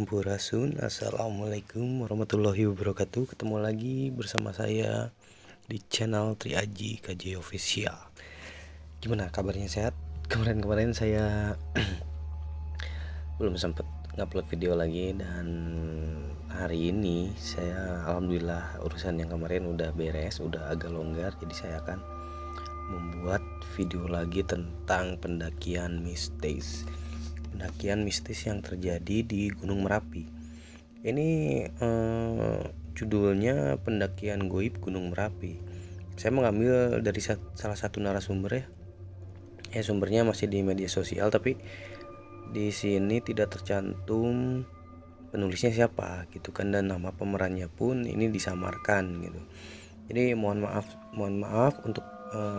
Sampurasun. Assalamualaikum warahmatullahi wabarakatuh. Ketemu lagi bersama saya di channel Triaji KJ Official. Gimana kabarnya, sehat? Kemarin saya belum sempat ngupload video lagi, dan hari ini saya alhamdulillah urusan yang kemarin udah beres, udah agak longgar. Jadi saya akan membuat video lagi tentang pendakian mistis yang terjadi di Gunung Merapi. Ini judulnya pendakian goib Gunung Merapi. Saya mengambil dari salah satu narasumber ya. Sumbernya masih di media sosial, tapi di sini tidak tercantum penulisnya siapa gitu kan, dan nama pemerannya pun ini disamarkan gitu. Jadi mohon maaf untuk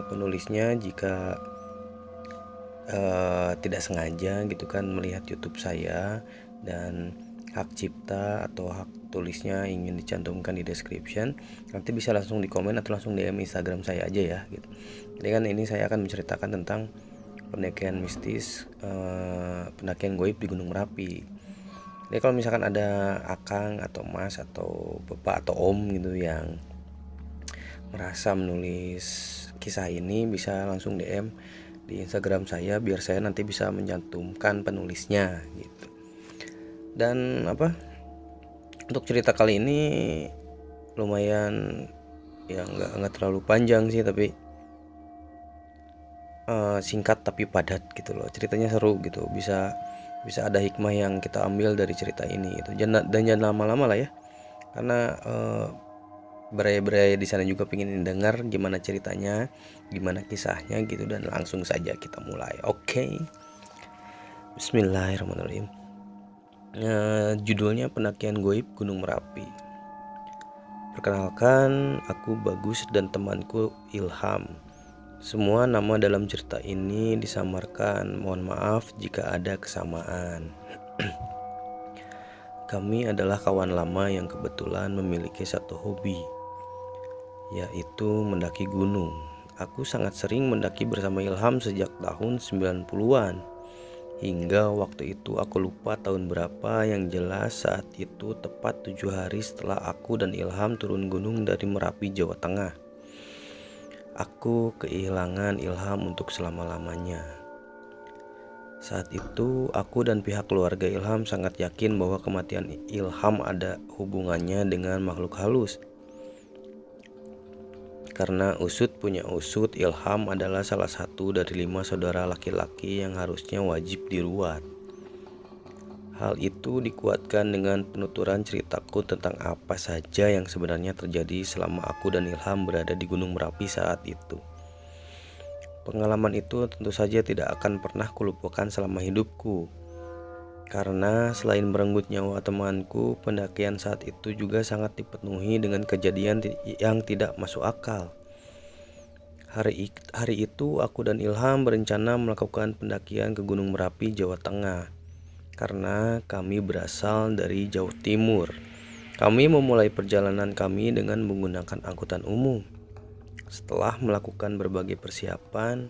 penulisnya jika tidak sengaja gitu kan melihat YouTube saya, dan hak cipta atau hak tulisnya ingin dicantumkan di description, nanti bisa langsung di komen atau langsung DM Instagram saya aja ya gitu. Jadi kan ini saya akan menceritakan tentang pendakian mistis, pendakian goib di Gunung Merapi. Jadi kalau misalkan ada akang atau mas atau bapak atau om gitu yang merasa menulis kisah ini, bisa langsung DM di Instagram saya biar saya nanti bisa mencantumkan penulisnya gitu. Dan untuk cerita kali ini lumayan ya, nggak terlalu panjang sih, tapi singkat tapi padat gitu loh. Ceritanya seru gitu, bisa ada hikmah yang kita ambil dari cerita ini gitu. Dan jangan lama-lama lah ya, karena berai-berai di sana juga pengen dengar gimana ceritanya, gimana kisahnya gitu. Dan langsung saja kita mulai. Oke. Bismillahirrahmanirrahim. Judulnya pendakian goib Gunung Merapi. Perkenalkan, aku Bagus dan temanku Ilham. Semua nama dalam cerita ini disamarkan. Mohon maaf jika ada kesamaan. Kami adalah kawan lama yang kebetulan memiliki satu hobi, yaitu mendaki gunung. Aku sangat sering mendaki bersama Ilham sejak tahun 90-an. Hingga waktu itu aku lupa tahun berapa, yang jelas saat itu tepat 7 hari setelah aku dan Ilham turun gunung dari Merapi, Jawa Tengah. Aku kehilangan Ilham untuk selama-lamanya. Saat itu aku dan pihak keluarga Ilham sangat yakin bahwa kematian Ilham ada hubungannya dengan makhluk halus. Karena usut punya usut, Ilham adalah salah satu dari 5 saudara laki-laki yang harusnya wajib diruat. Hal itu dikuatkan dengan penuturan ceritaku tentang apa saja yang sebenarnya terjadi selama aku dan Ilham berada di Gunung Merapi saat itu. Pengalaman itu tentu saja tidak akan pernah kulupakan selama hidupku. Karena selain merenggut nyawa temanku, pendakian saat itu juga sangat dipenuhi dengan kejadian yang tidak masuk akal. Hari itu aku dan Ilham berencana melakukan pendakian ke Gunung Merapi, Jawa Tengah. Karena kami berasal dari Jawa Timur. Kami memulai perjalanan kami dengan menggunakan angkutan umum. Setelah melakukan berbagai persiapan,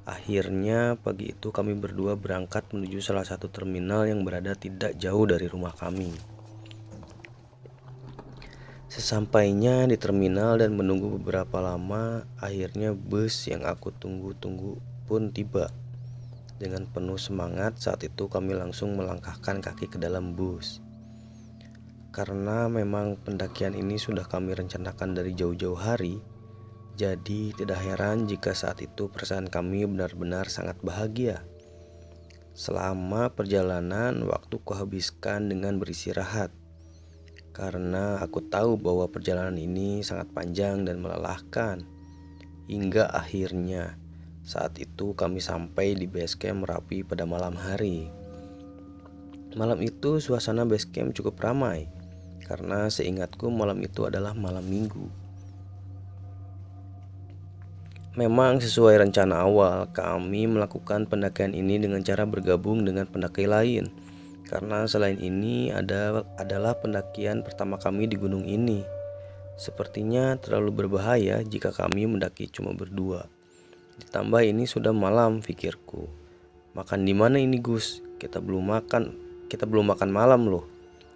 akhirnya pagi itu kami berdua berangkat menuju salah satu terminal yang berada tidak jauh dari rumah kami. Sesampainya di terminal dan menunggu beberapa lama, akhirnya bus yang aku tunggu-tunggu pun tiba. Dengan penuh semangat saat itu kami langsung melangkahkan kaki ke dalam bus. Karena memang pendakian ini sudah kami rencanakan dari jauh-jauh hari, jadi tidak heran jika saat itu perasaan kami benar-benar sangat bahagia. Selama perjalanan, waktu kuhabiskan dengan beristirahat. Karena aku tahu bahwa perjalanan ini sangat panjang dan melelahkan. Hingga akhirnya saat itu kami sampai di base camp Merapi pada malam hari. Malam itu suasana base camp cukup ramai, karena seingatku malam itu adalah malam minggu. Memang sesuai rencana awal, kami melakukan pendakian ini dengan cara bergabung dengan pendaki lain. Karena selain ini adalah pendakian pertama kami di gunung ini. Sepertinya terlalu berbahaya jika kami mendaki cuma berdua. Ditambah ini sudah malam, pikirku. Makan di mana ini, Gus? Kita belum makan malam loh.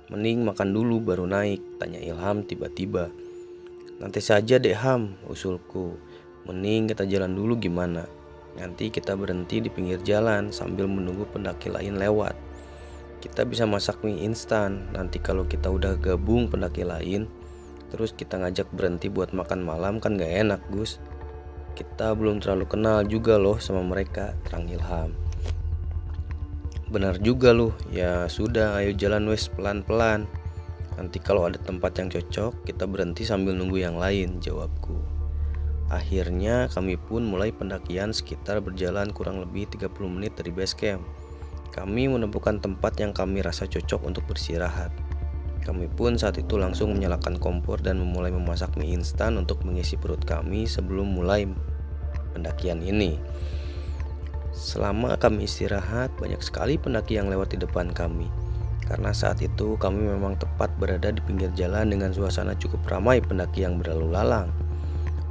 Mending makan dulu baru naik, tanya Ilham tiba-tiba. Nanti saja deh Ham, usulku. Mending kita jalan dulu gimana? Nanti kita berhenti di pinggir jalan sambil menunggu pendaki lain lewat. Kita bisa masak mie instan. Nanti kalau kita udah gabung pendaki lain, terus kita ngajak berhenti buat makan malam kan gak enak Gus. Kita belum terlalu kenal juga loh sama mereka, terang Ilham. Benar juga loh, ya sudah ayo jalan wes pelan-pelan. Nanti kalau ada tempat yang cocok, kita berhenti sambil nunggu yang lain, jawabku. Akhirnya kami pun mulai pendakian sekitar berjalan kurang lebih 30 menit dari base camp. Kami menemukan tempat yang kami rasa cocok untuk beristirahat. Kami pun saat itu langsung menyalakan kompor dan memulai memasak mie instan untuk mengisi perut kami sebelum mulai pendakian ini. Selama kami istirahat, banyak sekali pendaki yang lewat di depan kami. Karena saat itu kami memang tepat berada di pinggir jalan dengan suasana cukup ramai pendaki yang berlalu lalang.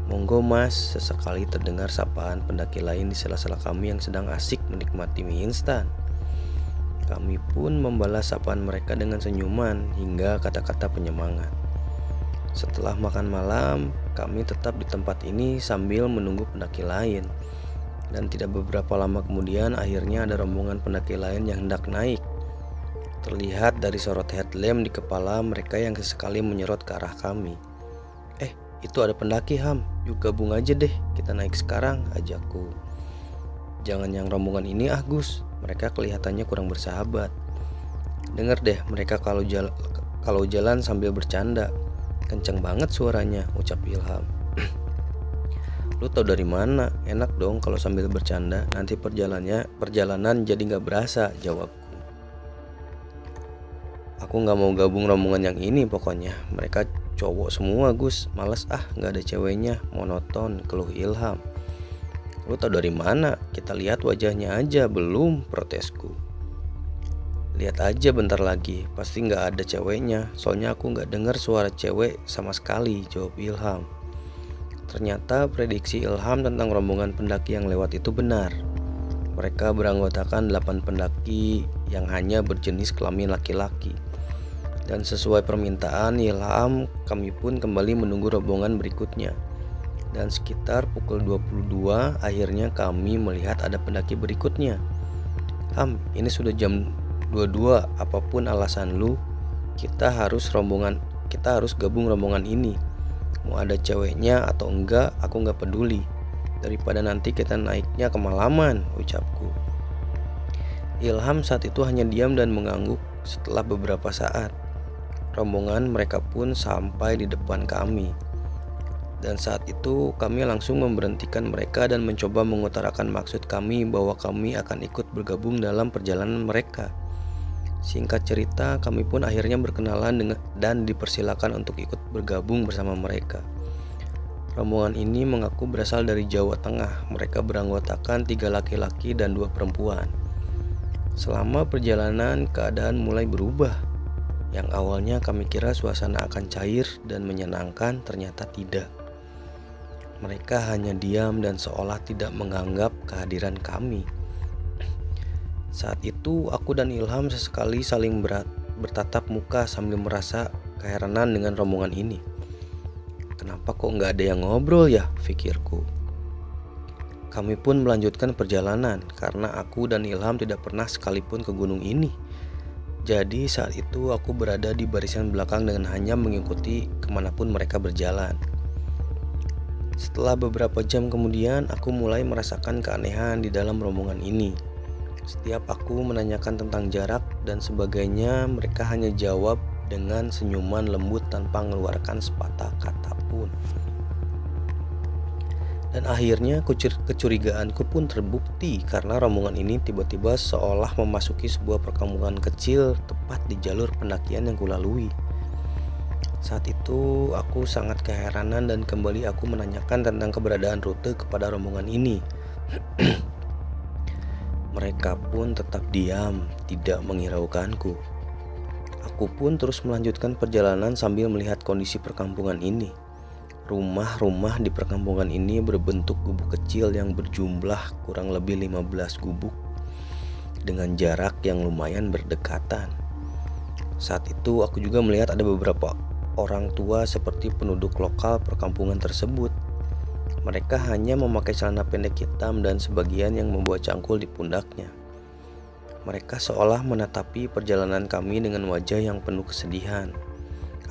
Monggo mas, sesekali terdengar sapaan pendaki lain di sela-sela kami yang sedang asik menikmati mie instan. Kami pun membalas sapaan mereka dengan senyuman hingga kata-kata penyemangat. Setelah makan malam, kami tetap di tempat ini sambil menunggu pendaki lain. Dan tidak beberapa lama kemudian akhirnya ada rombongan pendaki lain yang hendak naik. Terlihat dari sorot headlamp di kepala mereka yang sesekali menyerot ke arah kami. Itu ada pendaki Ham, yuk gabung aja deh, kita naik sekarang, ajakku. Jangan yang rombongan ini ah Gus, mereka kelihatannya kurang bersahabat. Dengar deh mereka kalau jalan sambil bercanda. Kenceng banget suaranya, ucap Ilham. Lu tau dari mana? Enak dong kalau sambil bercanda, nanti perjalanan jadi gak berasa, jawabku. Aku gak mau gabung rombongan yang ini pokoknya, mereka cowok semua Gus, males ah gak ada ceweknya, monoton, keluh Ilham. Lu tau dari mana? Kita lihat wajahnya aja, belum, protesku. Lihat aja bentar lagi, pasti gak ada ceweknya, soalnya aku gak dengar suara cewek sama sekali, jawab Ilham. Ternyata prediksi Ilham tentang rombongan pendaki yang lewat itu benar. Mereka beranggotakan 8 pendaki yang hanya berjenis kelamin laki-laki. Dan sesuai permintaan Ilham, kami pun kembali menunggu rombongan berikutnya. Dan sekitar pukul 22 akhirnya kami melihat ada pendaki berikutnya. Ham, ini sudah jam 22, apapun alasan lu, kita harus gabung rombongan ini. Mau ada ceweknya atau enggak, aku enggak peduli. Daripada nanti kita naiknya kemalaman, ucapku. Ilham saat itu hanya diam dan mengangguk. Setelah beberapa saat, rombongan mereka pun sampai di depan kami. Dan saat itu kami langsung memberhentikan mereka dan mencoba mengutarakan maksud kami bahwa kami akan ikut bergabung dalam perjalanan mereka. Singkat cerita, kami pun akhirnya berkenalan dan dipersilakan untuk ikut bergabung bersama mereka. Rombongan ini mengaku berasal dari Jawa Tengah. Mereka beranggotakan 3 laki-laki dan 2 perempuan. Selama perjalanan, keadaan mulai berubah. Yang awalnya kami kira suasana akan cair dan menyenangkan, ternyata tidak. Mereka hanya diam dan seolah tidak menganggap kehadiran kami. Saat itu aku dan Ilham sesekali saling bertatap muka sambil merasa keheranan dengan rombongan ini. Kenapa kok gak ada yang ngobrol ya, pikirku. Kami pun melanjutkan perjalanan karena aku dan Ilham tidak pernah sekalipun ke gunung ini. Jadi saat itu aku berada di barisan belakang dengan hanya mengikuti kemanapun mereka berjalan. Setelah beberapa jam kemudian aku mulai merasakan keanehan di dalam rombongan ini. Setiap aku menanyakan tentang jarak dan sebagainya, mereka hanya jawab dengan senyuman lembut tanpa mengeluarkan sepatah kata pun. Dan akhirnya kecurigaanku pun terbukti karena rombongan ini tiba-tiba seolah memasuki sebuah perkampungan kecil tepat di jalur pendakian yang kulalui. Saat itu aku sangat keheranan dan kembali aku menanyakan tentang keberadaan rute kepada rombongan ini. Mereka pun tetap diam, tidak menghiraukanku. Aku pun terus melanjutkan perjalanan sambil melihat kondisi perkampungan ini. Rumah-rumah di perkampungan ini berbentuk gubuk kecil yang berjumlah kurang lebih 15 gubuk dengan jarak yang lumayan berdekatan. Saat itu aku juga melihat ada beberapa orang tua seperti penduduk lokal perkampungan tersebut. Mereka hanya memakai celana pendek hitam dan sebagian yang membawa cangkul di pundaknya. Mereka seolah menatapi perjalanan kami dengan wajah yang penuh kesedihan.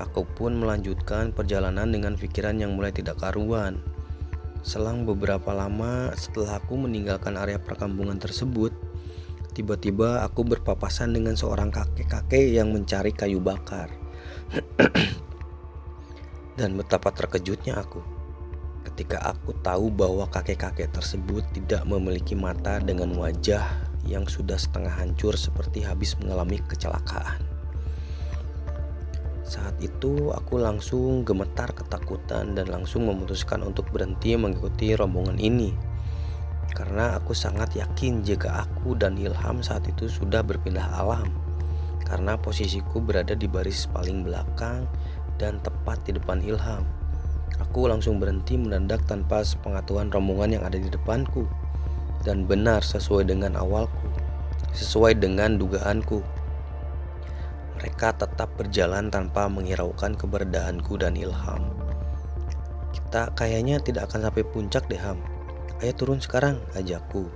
Aku pun melanjutkan perjalanan dengan pikiran yang mulai tidak karuan. Selang beberapa lama setelah aku meninggalkan area perkampungan tersebut, tiba-tiba aku berpapasan dengan seorang kakek-kakek yang mencari kayu bakar. Dan betapa terkejutnya aku ketika aku tahu bahwa kakek-kakek tersebut tidak memiliki mata dengan wajah yang sudah setengah hancur seperti habis mengalami kecelakaan. Saat itu aku langsung gemetar ketakutan dan langsung memutuskan untuk berhenti mengikuti rombongan ini. Karena aku sangat yakin jika aku dan Ilham saat itu sudah berpindah alam. Karena posisiku berada di baris paling belakang dan tepat di depan Ilham. Aku langsung berhenti mendadak tanpa sepengetahuan rombongan yang ada di depanku. Dan benar sesuai dengan awalku, sesuai dengan dugaanku. Mereka tetap berjalan tanpa menghiraukan keberadaanku dan Ilham. Kita kayaknya tidak akan sampai puncak deh, Ham. Ayo turun sekarang, ajakku.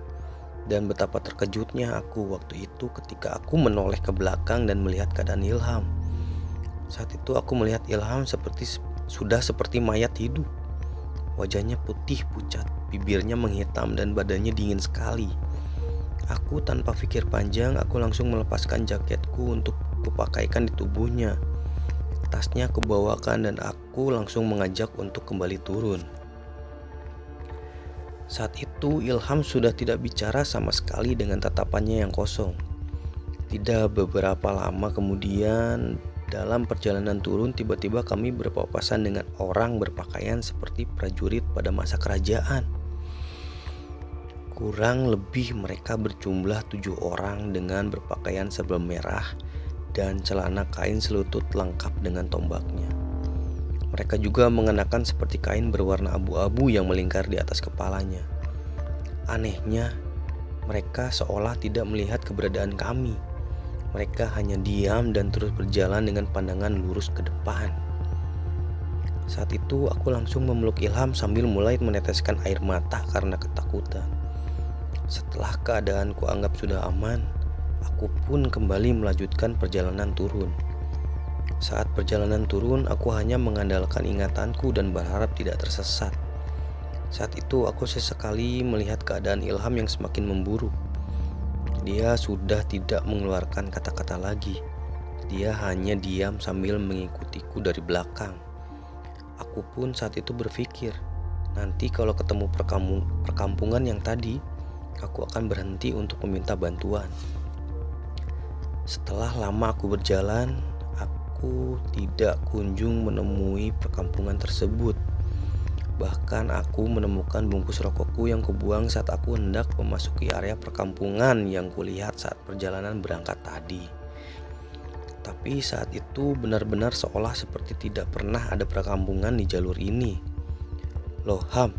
Dan betapa terkejutnya aku waktu itu ketika aku menoleh ke belakang dan melihat keadaan Ilham. Saat itu aku melihat Ilham sudah seperti mayat hidup. Wajahnya putih pucat, bibirnya menghitam dan badannya dingin sekali. Aku tanpa pikir panjang, aku langsung melepaskan jaketku untuk kupakaikan di tubuhnya. Tasnya kubawakan dan aku langsung mengajak untuk kembali turun. Saat itu Ilham sudah tidak bicara sama sekali dengan tatapannya yang kosong. Tidak beberapa lama kemudian, dalam perjalanan turun tiba-tiba kami berpapasan dengan orang berpakaian seperti prajurit pada masa kerajaan. Kurang lebih mereka berjumlah 7 orang dengan berpakaian serba merah dan celana kain selutut lengkap dengan tombaknya. Mereka juga mengenakan seperti kain berwarna abu-abu yang melingkar di atas kepalanya. Anehnya, mereka seolah tidak melihat keberadaan kami. Mereka hanya diam dan terus berjalan dengan pandangan lurus ke depan. Saat itu aku langsung memeluk Ilham sambil mulai meneteskan air mata karena ketakutan. Setelah keadaanku anggap sudah aman, aku pun kembali melanjutkan perjalanan turun. Saat perjalanan turun, aku hanya mengandalkan ingatanku dan berharap tidak tersesat. Saat itu aku sesekali melihat keadaan Ilham yang semakin memburuk. Dia sudah tidak mengeluarkan kata-kata lagi. Dia hanya diam sambil mengikutiku dari belakang. Aku pun saat itu berpikir, nanti kalau ketemu perkampungan yang tadi, aku akan berhenti untuk meminta bantuan. Setelah lama aku berjalan, aku tidak kunjung menemui perkampungan tersebut. Bahkan aku menemukan bungkus rokokku yang kubuang saat aku hendak memasuki area perkampungan yang kulihat saat perjalanan berangkat tadi. Tapi saat itu benar-benar seolah seperti tidak pernah ada perkampungan di jalur ini. Loh Ham,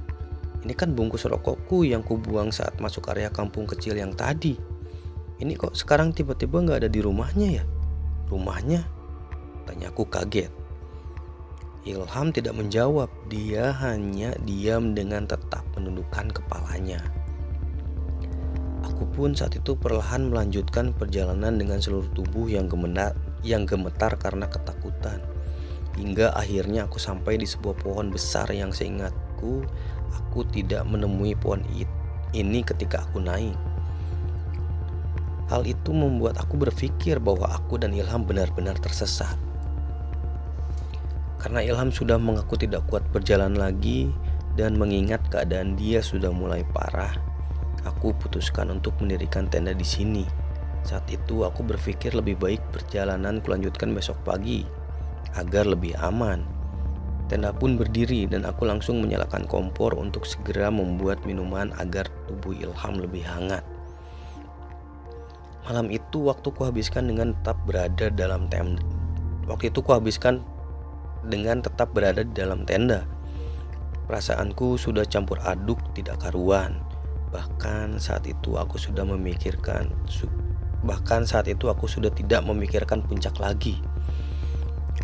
ini kan bungkus rokokku yang kubuang saat masuk area kampung kecil yang tadi. Ini kok sekarang tiba-tiba gak ada di rumahnya ya? Rumahnya? Tanyaku kaget. Ilham tidak menjawab, dia hanya diam dengan tetap menundukkan kepalanya. Aku pun saat itu perlahan melanjutkan perjalanan dengan seluruh tubuh yang gemetar karena ketakutan. Hingga akhirnya aku sampai di sebuah pohon besar yang seingatku aku tidak menemui pohon ini ketika aku naik. Hal itu membuat aku berpikir bahwa aku dan Ilham benar-benar tersesat. Karena Ilham sudah mengaku tidak kuat berjalan lagi dan mengingat keadaan dia sudah mulai parah, aku putuskan untuk mendirikan tenda di sini. Saat itu aku berpikir lebih baik perjalanan kulanjutkan besok pagi agar lebih aman. Tenda pun berdiri dan aku langsung menyalakan kompor untuk segera membuat minuman agar tubuh Ilham lebih hangat. Malam itu waktu kuhabiskan dengan tetap berada dalam tenda. Tetap berada di dalam tenda. Perasaanku sudah campur aduk tidak karuan. Bahkan saat itu aku sudah tidak memikirkan puncak lagi.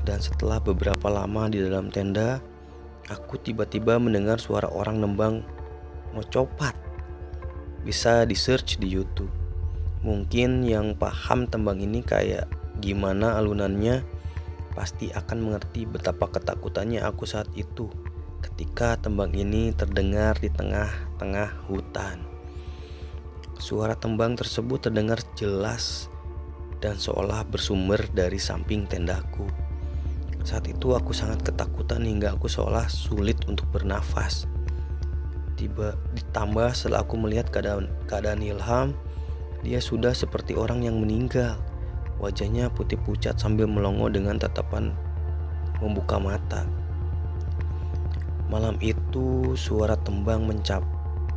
Dan setelah beberapa lama di dalam tenda, aku tiba-tiba mendengar suara orang nembang ngocopat. Bisa di-search di YouTube. Mungkin yang paham tembang ini kayak gimana alunannya pasti akan mengerti betapa ketakutannya aku saat itu ketika tembang ini terdengar di tengah-tengah hutan. Suara tembang tersebut terdengar jelas dan seolah bersumber dari samping tendaku. Saat itu aku sangat ketakutan hingga aku seolah sulit untuk bernafas. Ditambah setelah aku melihat keadaan Ilham, dia sudah seperti orang yang meninggal. Wajahnya putih pucat sambil melongo dengan tatapan membuka mata. Malam itu suara tembang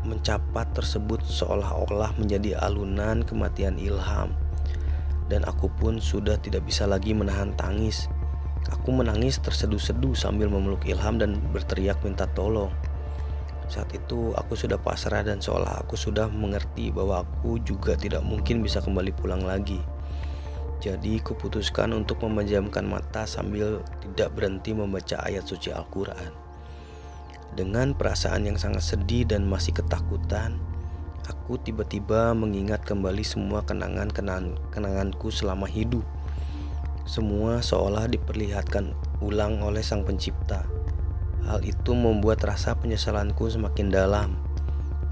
mencapat tersebut seolah-olah menjadi alunan kematian Ilham. Dan aku pun sudah tidak bisa lagi menahan tangis. Aku menangis terseduh-seduh sambil memeluk Ilham dan berteriak minta tolong. Saat itu aku sudah pasrah dan seolah aku sudah mengerti bahwa aku juga tidak mungkin bisa kembali pulang lagi. Jadi kuputuskan untuk memejamkan mata sambil tidak berhenti membaca ayat suci Al-Quran. Dengan perasaan yang sangat sedih dan masih ketakutan, aku tiba-tiba mengingat kembali semua kenanganku selama hidup. Semua seolah diperlihatkan ulang oleh Sang Pencipta. Hal itu membuat rasa penyesalanku semakin dalam,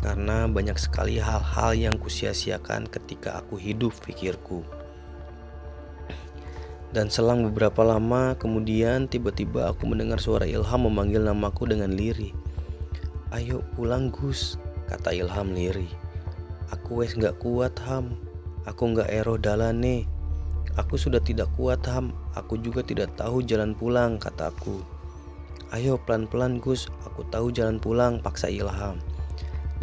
karena banyak sekali hal-hal yang kusia-siakan ketika aku hidup, pikirku. Dan selang beberapa lama kemudian tiba-tiba aku mendengar suara Ilham memanggil namaku dengan lirih. "Ayo pulang Gus," kata Ilham lirih. "Aku wes gak kuat Ham, aku gak ero dalane. Aku sudah tidak kuat Ham, aku juga tidak tahu jalan pulang," kataku. "Ayo pelan-pelan Gus, aku tahu jalan pulang," paksa Ilham.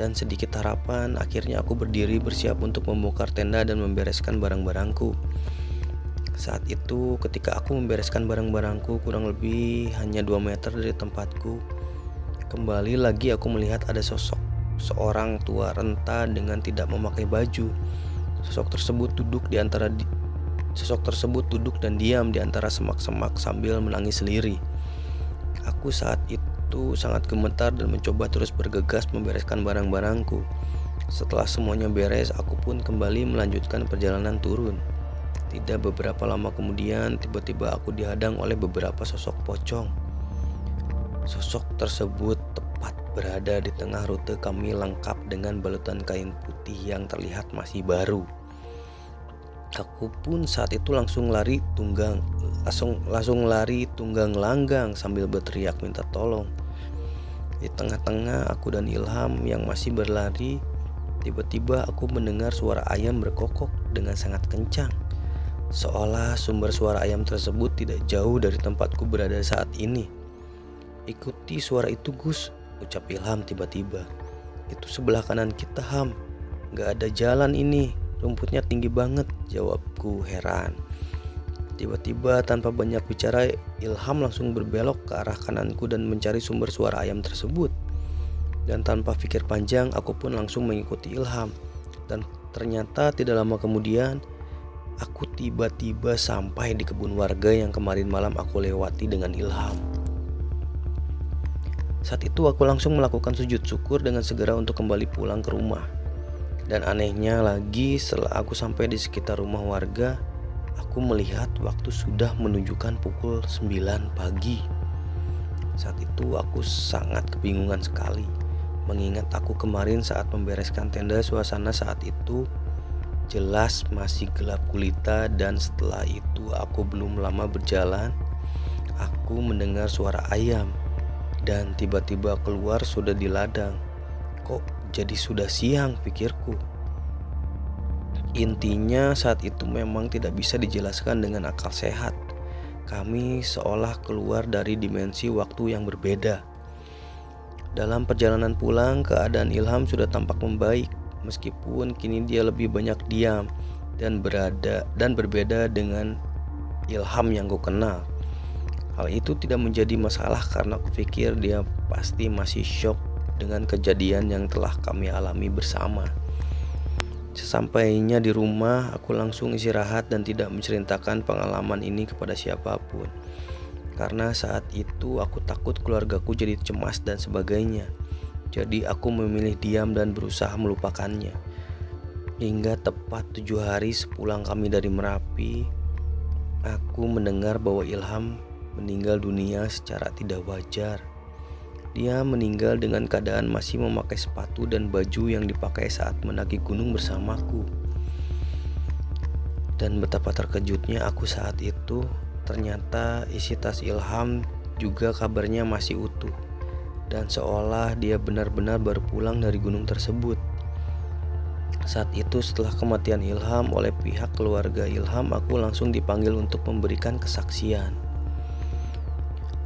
Dan sedikit harapan, akhirnya aku berdiri bersiap untuk membongkar tenda dan membereskan barang-barangku. Saat itu ketika aku membereskan barang-barangku kurang lebih hanya 2 meter dari tempatku, kembali lagi aku melihat ada sosok seorang tua renta dengan tidak memakai baju. Sosok tersebut duduk dan diam di antara semak-semak sambil menangis lirih. Aku saat itu sangat gemetar dan mencoba terus bergegas membereskan barang-barangku. Setelah semuanya beres, aku pun kembali melanjutkan perjalanan turun. Tidak beberapa lama kemudian, tiba-tiba aku dihadang oleh beberapa sosok pocong. Sosok tersebut tepat berada di tengah rute kami lengkap dengan balutan kain putih yang terlihat masih baru. Aku pun saat itu langsung lari tunggang langgang sambil berteriak minta tolong. Di tengah-tengah aku dan Ilham yang masih berlari, tiba-tiba aku mendengar suara ayam berkokok dengan sangat kencang. Seolah sumber suara ayam tersebut tidak jauh dari tempatku berada saat ini. "Ikuti suara itu Gus," ucap Ilham tiba-tiba. "Itu sebelah kanan kita Ham, gak ada jalan ini, rumputnya tinggi banget," jawabku heran. Tiba-tiba tanpa banyak bicara, Ilham langsung berbelok ke arah kananku dan mencari sumber suara ayam tersebut. Dan tanpa pikir panjang, aku pun langsung mengikuti Ilham. Dan ternyata tidak lama kemudian, aku tiba-tiba sampai di kebun warga yang kemarin malam aku lewati dengan Ilham. Saat itu aku langsung melakukan sujud syukur dengan segera untuk kembali pulang ke rumah. Dan anehnya lagi, setelah aku sampai di sekitar rumah warga, aku melihat waktu sudah menunjukkan pukul 9 pagi. Saat itu aku sangat kebingungan sekali, mengingat aku kemarin saat membereskan tenda, suasana saat itu jelas masih gelap gulita. Dan setelah itu aku belum lama berjalan, aku mendengar suara ayam. Dan tiba-tiba keluar sudah di ladang. Kok jadi sudah siang, pikirku. Intinya saat itu memang tidak bisa dijelaskan dengan akal sehat. Kami seolah keluar dari dimensi waktu yang berbeda. Dalam perjalanan pulang, keadaan Ilham sudah tampak membaik. Meskipun kini dia lebih banyak diam dan berbeda dengan Ilham yang ku kenal. Hal itu tidak menjadi masalah karena aku pikir dia pasti masih syok dengan kejadian yang telah kami alami bersama. Sesampainya di rumah, aku langsung istirahat dan tidak menceritakan pengalaman ini kepada siapapun. karena saat itu aku takut keluargaku jadi cemas dan sebagainya. Jadi aku memilih diam dan berusaha melupakannya. Hingga tepat 7 hari sepulang kami dari Merapi, aku mendengar bahwa Ilham meninggal dunia secara tidak wajar. Dia meninggal dengan keadaan masih memakai sepatu dan baju yang dipakai saat mendaki gunung bersamaku. Dan betapa terkejutnya aku saat itu, ternyata isi tas Ilham juga kabarnya masih utuh. Dan seolah dia benar-benar baru pulang dari gunung tersebut. Saat itu setelah kematian Ilham oleh pihak keluarga Ilham, aku langsung dipanggil untuk memberikan kesaksian.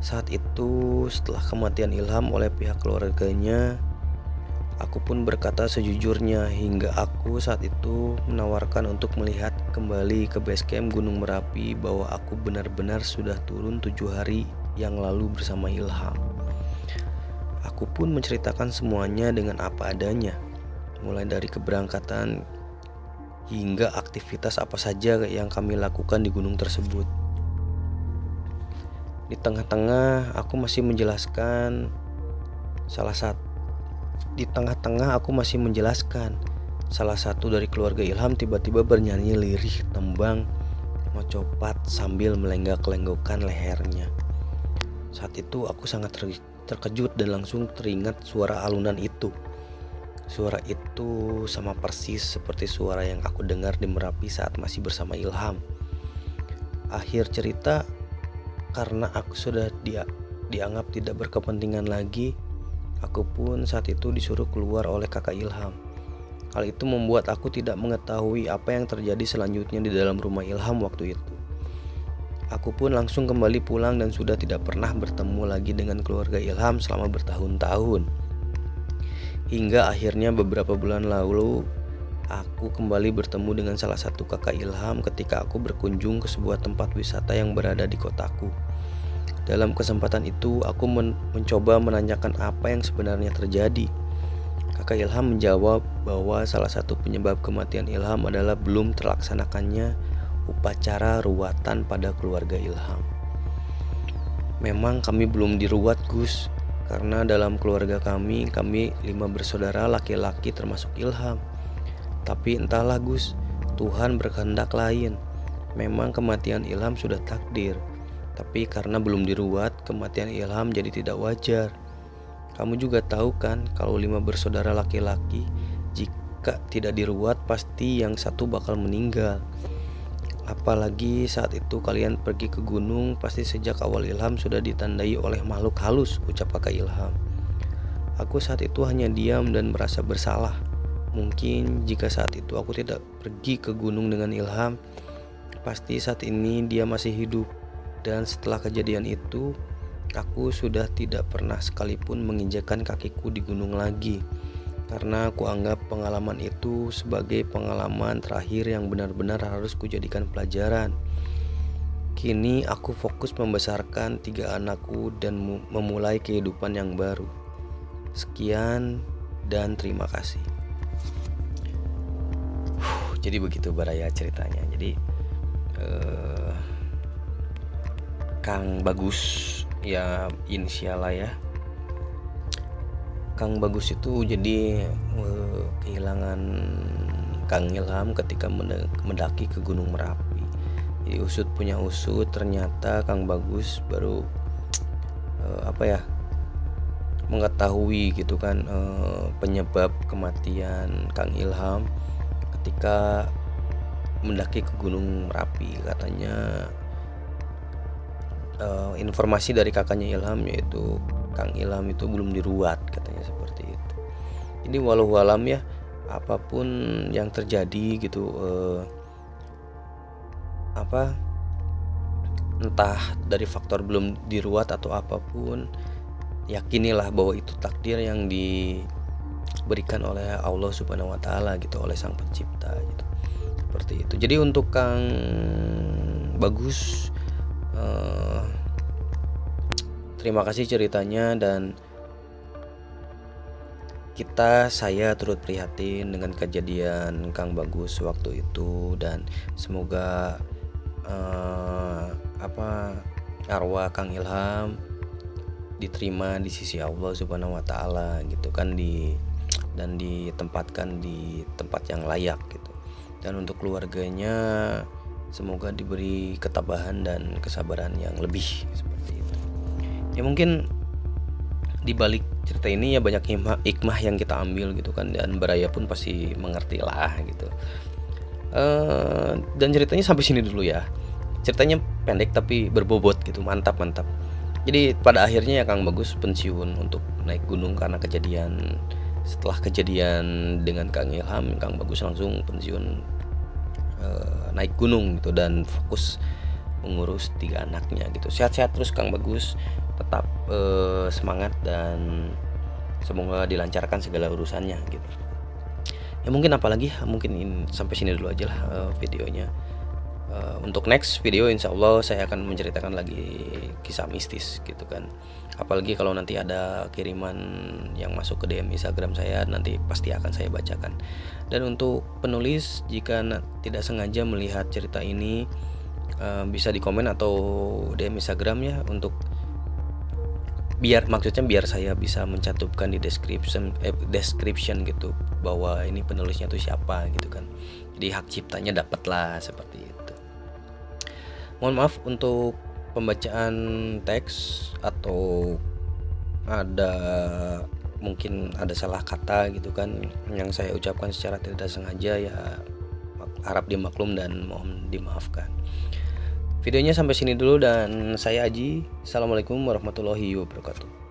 Saat itu setelah kematian Ilham oleh pihak keluarganya, aku pun berkata sejujurnya hingga aku saat itu menawarkan untuk melihat kembali ke base camp Gunung Merapi bahwa aku benar-benar sudah turun 7 hari yang lalu bersama Ilham. Aku pun menceritakan semuanya dengan apa adanya, mulai dari keberangkatan hingga aktivitas apa saja yang kami lakukan di gunung tersebut. Di tengah-tengah aku masih menjelaskan salah satu dari keluarga Ilham tiba-tiba bernyanyi lirih tembang Mocopat sambil melenggak-lenggokkan lehernya. Saat itu aku sangat terkejut dan langsung teringat suara alunan itu. Suara itu sama persis seperti suara yang aku dengar di Merapi saat masih bersama Ilham. Akhir cerita, karena aku sudah dianggap tidak berkepentingan lagi, aku pun saat itu disuruh keluar oleh kakak Ilham. Hal itu membuat aku tidak mengetahui apa yang terjadi selanjutnya di dalam rumah Ilham waktu itu. Aku pun langsung kembali pulang dan sudah tidak pernah bertemu lagi dengan keluarga Ilham selama bertahun-tahun. Hingga akhirnya beberapa bulan lalu, aku kembali bertemu dengan salah satu kakak Ilham ketika aku berkunjung ke sebuah tempat wisata yang berada di kotaku. Dalam kesempatan itu, aku mencoba menanyakan apa yang sebenarnya terjadi. Kakak Ilham menjawab bahwa salah satu penyebab kematian Ilham adalah belum terlaksanakannya upacara ruatan pada keluarga Ilham. Memang kami belum diruat, Gus, karena dalam keluarga kami 5 bersaudara laki-laki termasuk Ilham. Tapi entahlah, Gus, Tuhan berkehendak lain. Memang kematian Ilham sudah takdir, tapi karena belum diruat, kematian Ilham jadi tidak wajar. Kamu juga tahu kan kalau 5 bersaudara laki-laki, jika tidak diruat pasti yang satu bakal meninggal. Apalagi saat itu kalian pergi ke gunung, pasti sejak awal Ilham sudah ditandai oleh makhluk halus, ucap kakak Ilham. Aku saat itu hanya diam dan merasa bersalah. Mungkin jika saat itu aku tidak pergi ke gunung dengan Ilham, pasti saat ini dia masih hidup. Dan setelah kejadian itu, aku sudah tidak pernah sekalipun menginjakkan kakiku di gunung lagi, karena aku anggap pengalaman itu sebagai pengalaman terakhir yang benar-benar harus kujadikan pelajaran. Kini aku fokus membesarkan 3 anakku dan memulai kehidupan yang baru. Sekian dan terima kasih. Jadi begitu Baraya ceritanya. Jadi Kang Bagus, ya inisial lah ya, Kang Bagus itu jadi kehilangan Kang Ilham ketika mendaki ke Gunung Merapi. Jadi usut punya usut, ternyata Kang Bagus baru mengetahui gitu kan penyebab kematian Kang Ilham ketika mendaki ke Gunung Merapi. Katanya informasi dari kakaknya Ilham, yaitu Kang Ilham itu belum diruat, katanya seperti itu. Jadi walau alam ya, apapun yang terjadi gitu, entah dari faktor belum diruat atau apapun, yakinilah bahwa itu takdir yang diberikan oleh Allah Subhanahu wa taala gitu, oleh Sang Pencipta gitu. Seperti itu. Jadi untuk Kang Bagus, terima kasih ceritanya, dan saya turut prihatin dengan kejadian Kang Bagus waktu itu, dan semoga arwah Kang Ilham diterima di sisi Allah Subhanahu wa taala gitu kan, dan ditempatkan di tempat yang layak gitu. Dan untuk keluarganya semoga diberi ketabahan dan kesabaran yang lebih seperti itu. Ya mungkin di balik cerita ini ya banyak hikmah yang kita ambil gitu kan, dan Baraya pun pasti mengerti lah gitu. Dan ceritanya sampai sini dulu ya. Ceritanya pendek tapi berbobot gitu, mantap. Jadi pada akhirnya ya Kang Bagus pensiun untuk naik gunung karena setelah kejadian dengan Kang Ilham, Kang Bagus langsung pensiun naik gunung gitu dan fokus mengurus 3 anaknya gitu. Sehat-sehat terus Kang Bagus, tetap semangat dan semoga dilancarkan segala urusannya gitu. Ya mungkin apalagi mungkin sampai sini dulu aja lah videonya. Untuk next video insya Allah saya akan menceritakan lagi kisah mistis gitu kan. Apalagi kalau nanti ada kiriman yang masuk ke DM Instagram saya, nanti pasti akan saya bacakan. Dan untuk penulis, jika tidak sengaja melihat cerita ini, bisa di komen atau DM Instagram ya, untuk biar saya bisa mencantumkan di description gitu bahwa ini penulisnya tuh siapa gitu kan. Jadi hak ciptanya dapat lah seperti itu. Mohon maaf untuk pembacaan teks atau mungkin ada salah kata gitu kan yang saya ucapkan secara tidak sengaja, ya harap dimaklum dan mohon dimaafkan. Videonya sampai sini dulu dan saya Aji. Assalamualaikum warahmatullahi wabarakatuh.